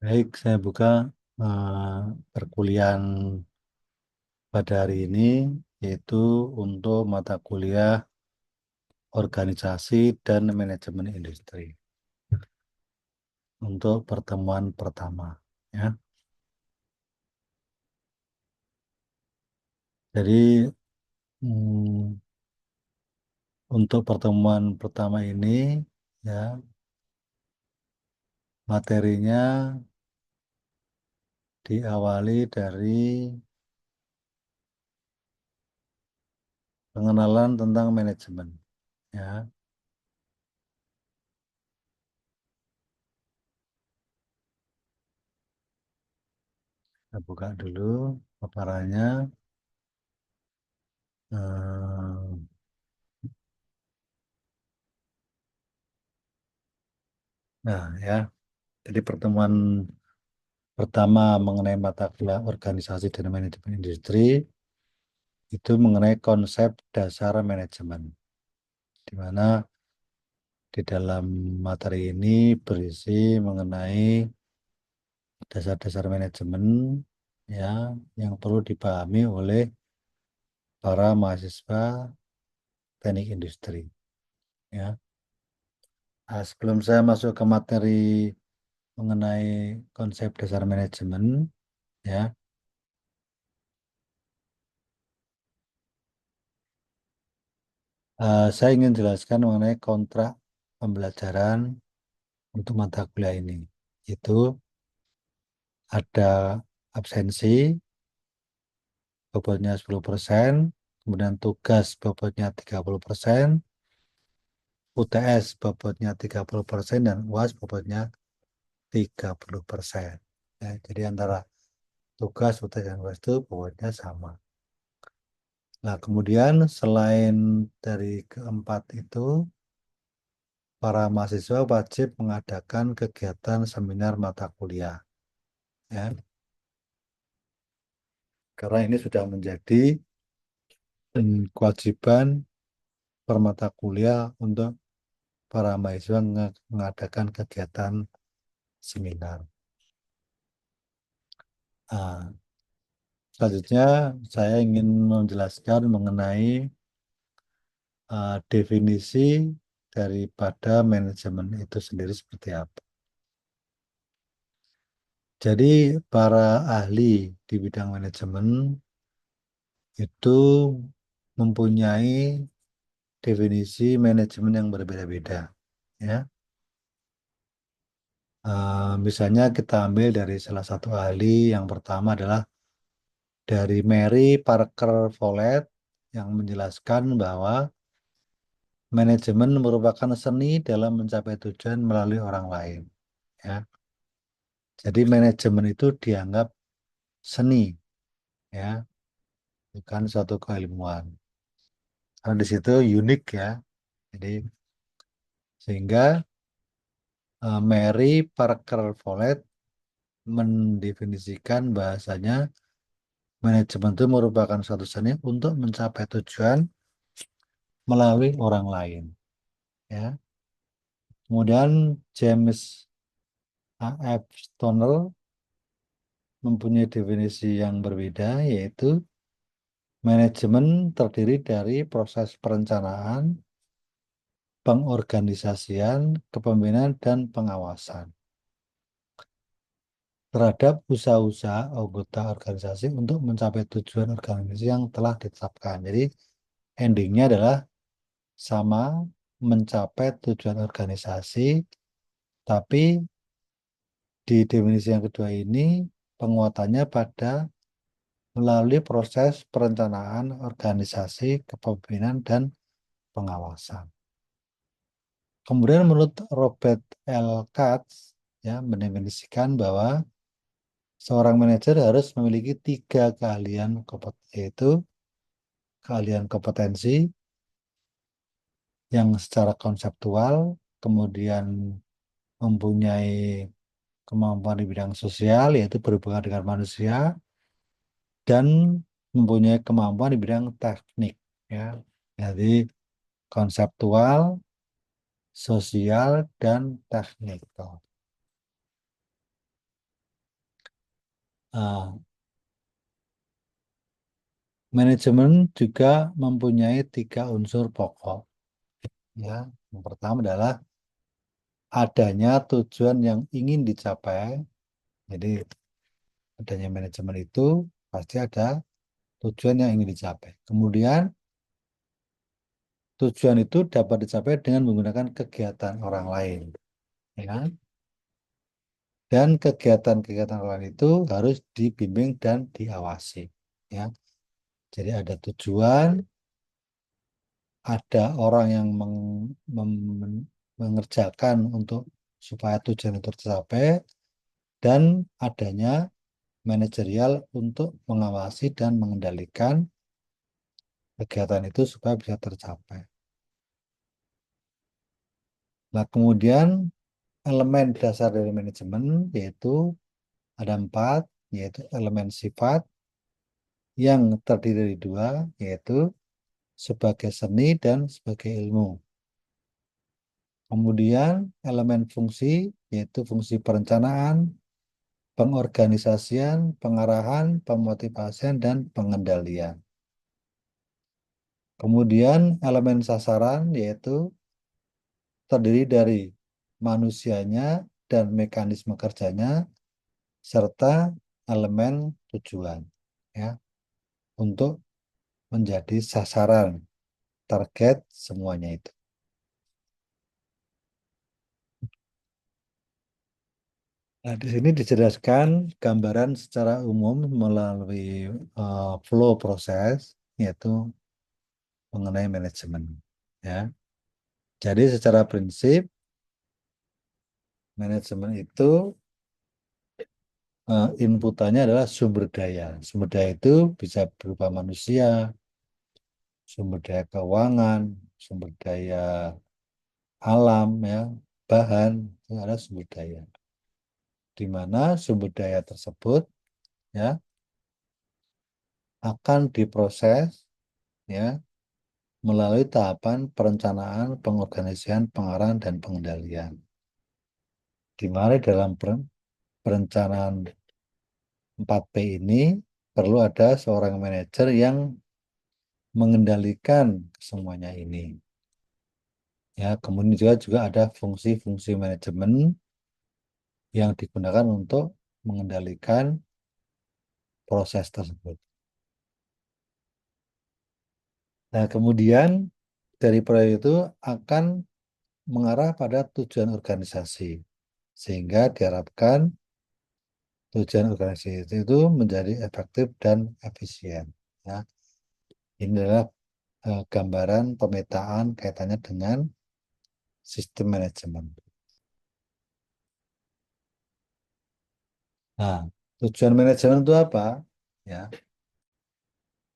Baik, saya buka perkuliahan pada hari ini, yaitu untuk mata kuliah organisasi dan manajemen industri. Untuk pertemuan pertama, ya. Jadi hmm, untuk pertemuan pertama ini, ya, materinya diawali dari pengenalan tentang manajemen, ya. Kita buka dulu paparannya. Hmm, Nah, ya. Jadi pertemuan pertama mengenai mata kuliah organisasi dan manajemen industri itu mengenai konsep dasar manajemen, di mana di dalam materi ini berisi mengenai dasar-dasar manajemen, ya, yang perlu dipahami oleh para mahasiswa teknik industri, ya. Nah, sebelum saya masuk ke materi mengenai konsep dasar manajemen, ya, saya ingin jelaskan mengenai kontrak pembelajaran untuk mata kuliah ini. Itu ada absensi bobotnya 10%, kemudian tugas bobotnya 30%, UTS bobotnya 30%, dan UAS bobotnya 30%. Ya, jadi antara tugas, UTS, dan UAS itu bobotnya sama. Nah, kemudian selain dari keempat itu, para mahasiswa wajib mengadakan kegiatan seminar mata kuliah. Ya, karena ini sudah menjadi kewajiban per mata kuliah untuk para mahasiswa mengadakan kegiatan seminar. Nah, selanjutnya saya ingin menjelaskan mengenai definisi daripada manajemen itu sendiri seperti apa. Jadi para ahli di bidang manajemen itu mempunyai definisi manajemen yang berbeda-beda. Ya, misalnya kita ambil dari salah satu ahli yang pertama adalah dari Mary Parker Follett yang menjelaskan bahwa manajemen merupakan seni dalam mencapai tujuan melalui orang lain. Ya, jadi manajemen itu dianggap seni, ya, bukan suatu keilmuan. Karena di situ unik, ya. Jadi sehingga Mary Parker Follett mendefinisikan bahasanya manajemen itu merupakan suatu seni untuk mencapai tujuan melalui orang lain. Ya. Kemudian James A.F. Stoner mempunyai definisi yang berbeda, yaitu manajemen terdiri dari proses perencanaan, pengorganisasian, kepemimpinan, dan pengawasan terhadap usaha-usaha anggota organisasi untuk mencapai tujuan organisasi yang telah ditetapkan. Jadi endingnya adalah sama, mencapai tujuan organisasi, tapi di definisi yang kedua ini penguatannya pada melalui proses perencanaan organisasi, kepemimpinan, dan pengawasan. Kemudian menurut Robert L. Katz, ya, mendefinisikan bahwa seorang manajer harus memiliki tiga keahlian, yaitu keahlian kompetensi yang secara konseptual, kemudian mempunyai kemampuan di bidang sosial, yaitu berhubungan dengan manusia, dan mempunyai kemampuan di bidang teknik, ya. Jadi konseptual, sosial, dan teknikal. Ah, manajemen juga mempunyai tiga unsur pokok. Ya, yang pertama adalah adanya tujuan yang ingin dicapai. Jadi adanya manajemen itu pasti ada tujuan yang ingin dicapai. Kemudian tujuan itu dapat dicapai dengan menggunakan kegiatan orang lain, ya kan? Dan kegiatan-kegiatan orang lain itu harus dibimbing dan diawasi, ya. Jadi ada tujuan, ada orang yang mengerjakan untuk supaya tujuan itu tercapai, dan adanya manajerial untuk mengawasi dan mengendalikan kegiatan itu supaya bisa tercapai. Nah, kemudian elemen dasar dari manajemen yaitu ada empat, yaitu elemen sifat yang terdiri dari dua, yaitu sebagai seni dan sebagai ilmu. Kemudian elemen fungsi, yaitu fungsi perencanaan, pengorganisasian, pengarahan, pemotivasian, dan pengendalian. Kemudian elemen sasaran, yaitu terdiri dari manusianya dan mekanisme kerjanya, serta elemen tujuan, ya, untuk menjadi sasaran target semuanya itu. Nah, di sini dijelaskan gambaran secara umum melalui flow proses, yaitu mengenai manajemen. Ya, jadi secara prinsip manajemen itu inputannya adalah sumber daya. Sumber daya itu bisa berupa manusia, sumber daya keuangan, sumber daya alam, ya, bahan, itu ada sumber daya. Di mana sumber daya tersebut, ya, akan diproses, ya, melalui tahapan perencanaan, pengorganisasian, pengarahan, dan pengendalian. Di mana dalam perencanaan 4P ini perlu ada seorang manajer yang mengendalikan semuanya ini. Ya, kemudian juga ada fungsi-fungsi manajemen yang digunakan untuk mengendalikan proses tersebut. Nah, kemudian dari proyek itu akan mengarah pada tujuan organisasi, sehingga diharapkan tujuan organisasi itu menjadi efektif dan efisien. Ya, ini adalah gambaran pemetaan kaitannya dengan sistem manajemen. Nah, tujuan manajemen itu apa? Ya,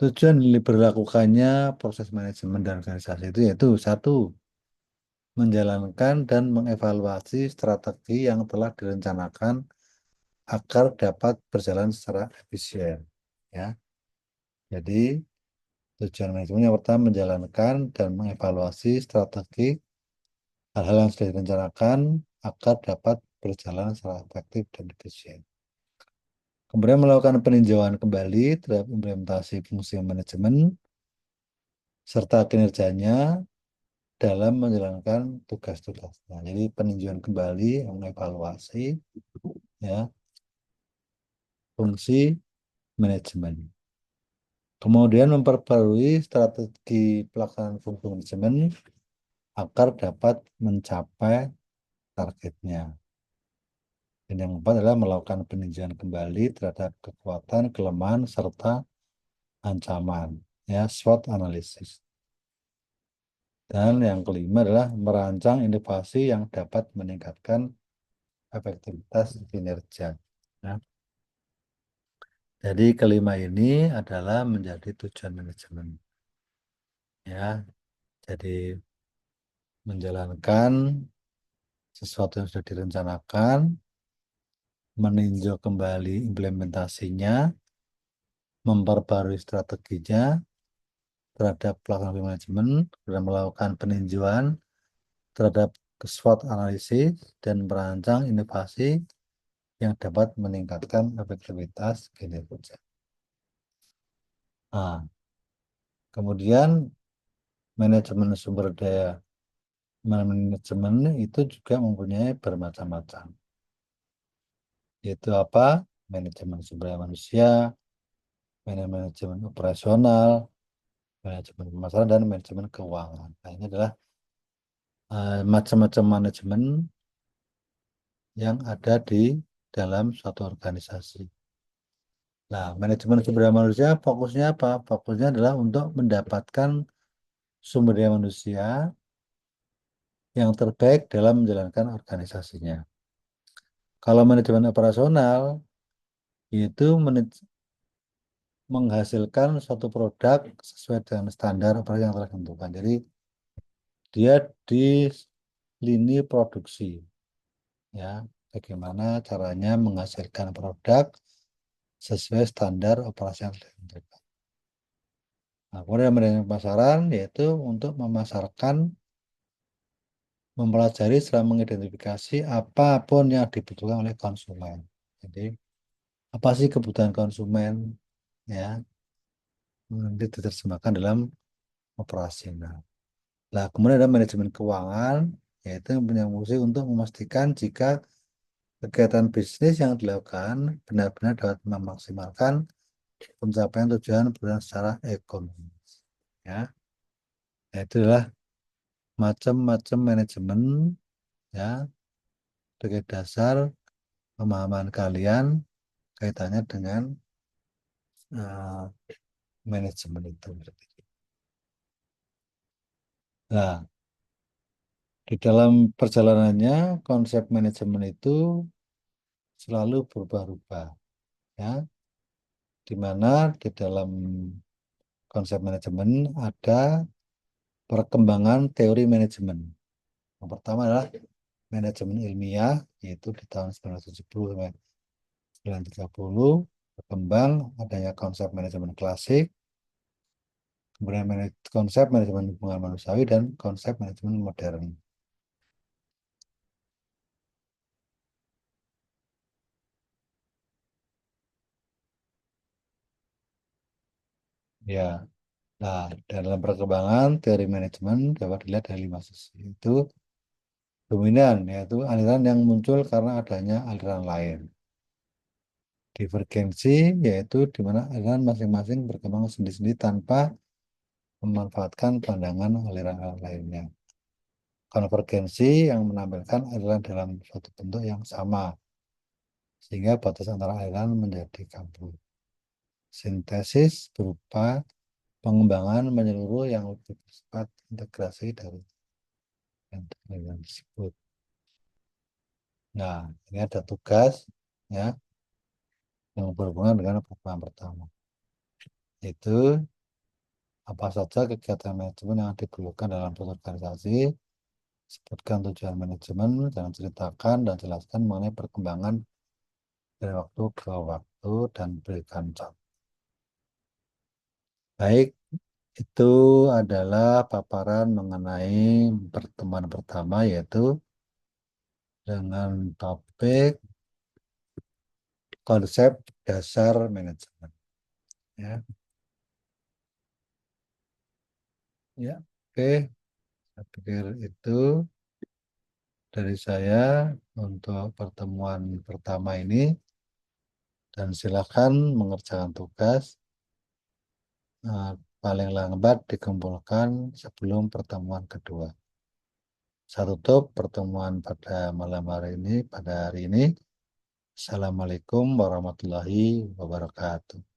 tujuan diberlakukannya proses manajemen dan organisasi itu yaitu satu, menjalankan dan mengevaluasi strategi yang telah direncanakan agar dapat berjalan secara efisien. Ya, jadi tujuan manajemen yang pertama menjalankan dan mengevaluasi strategi hal-hal yang sudah direncanakan agar dapat berjalan secara efektif dan efisien. Kemudian melakukan peninjauan kembali terhadap implementasi fungsi manajemen serta kinerjanya dalam menjalankan tugas-tugasnya. Jadi peninjauan kembali, mengevaluasi, ya, fungsi manajemen. Kemudian memperbarui strategi pelaksanaan fungsi manajemen agar dapat mencapai targetnya. Dan yang keempat adalah melakukan peninjauan kembali terhadap kekuatan, kelemahan, serta ancaman, ya, SWOT analysis. Dan yang kelima adalah merancang inovasi yang dapat meningkatkan efektivitas kinerja. Nah, jadi kelima ini adalah menjadi tujuan manajemen. Ya, jadi menjalankan sesuatu yang sudah direncanakan, meninjau kembali implementasinya, memperbarui strateginya terhadap pelaksanaan manajemen, dan melakukan peninjauan terhadap SWOT analisis dan merancang inovasi yang dapat meningkatkan efektivitas kinerja. Nah, kemudian manajemen sumber daya manajemen itu juga mempunyai bermacam-macam. Yaitu apa? Manajemen sumber daya manusia, manajemen operasional, manajemen pemasaran, dan manajemen keuangan. Nah, ini adalah macam-macam manajemen yang ada di dalam suatu organisasi. Nah, manajemen sumber daya manusia fokusnya apa? Fokusnya adalah untuk mendapatkan sumber daya manusia yang terbaik dalam menjalankan organisasinya. Kalau manajemen operasional itu menghasilkan suatu produk sesuai dengan standar operasi yang telah ditentukan. Jadi dia di lini produksi, ya, bagaimana caranya menghasilkan produk sesuai standar operasi yang telah ditentukan. Nah, kemudian manajemen pemasaran yaitu untuk memasarkan, mempelajari setelah mengidentifikasi apapun yang dibutuhkan oleh konsumen. Jadi apa sih kebutuhan konsumen, ya, nanti diterjemahkan dalam operasi. Nah, kemudian ada manajemen keuangan, yaitu yang punya fungsi untuk memastikan jika kegiatan bisnis yang dilakukan benar-benar dapat memaksimalkan pencapaian tujuan berulang secara ekonomi. Ya, nah, itu adalah macam-macam manajemen, ya, sebagai dasar pemahaman kalian kaitannya dengan uh, manajemen itu. Nah, di dalam perjalanannya konsep manajemen itu selalu berubah-ubah, ya, di mana di dalam konsep manajemen ada perkembangan teori manajemen. Yang pertama adalah manajemen ilmiah, yaitu di tahun 1970 sampai 1930 berkembang adanya konsep manajemen klasik, kemudian konsep manajemen hubungan manusiawi, dan konsep manajemen modern. Ya, nah, dalam perkembangan teori manajemen dapat dilihat dari 5 sisi. Itu dominan, yaitu aliran yang muncul karena adanya aliran lain. Divergensi, yaitu di mana aliran masing-masing berkembang sendiri-sendiri tanpa memanfaatkan pandangan aliran lainnya. Konvergensi yang menampilkan aliran dalam suatu bentuk yang sama, sehingga batas antara aliran menjadi kabur. Sintesis berupa pengembangan menyeluruh yang lebih bersifat integrasi dari yang disebut. Nah, ini ada tugas, ya, yang berhubungan dengan pertemuan pertama. Itu apa saja kegiatan manajemen yang diperlukan dalam suatu organisasi, sebutkan tujuan manajemen, dan ceritakan dan jelaskan mengenai perkembangan dari waktu ke waktu dan berikan contoh. Baik, itu adalah paparan mengenai pertemuan pertama, yaitu dengan topik konsep dasar manajemen. Ya, ya, oke. Saya pikir itu dari saya untuk pertemuan pertama ini, dan silakan mengerjakan tugas paling lambat dikumpulkan sebelum pertemuan kedua. Saya tutup pertemuan pada malam hari ini, pada hari ini. Assalamualaikum warahmatullahi wabarakatuh.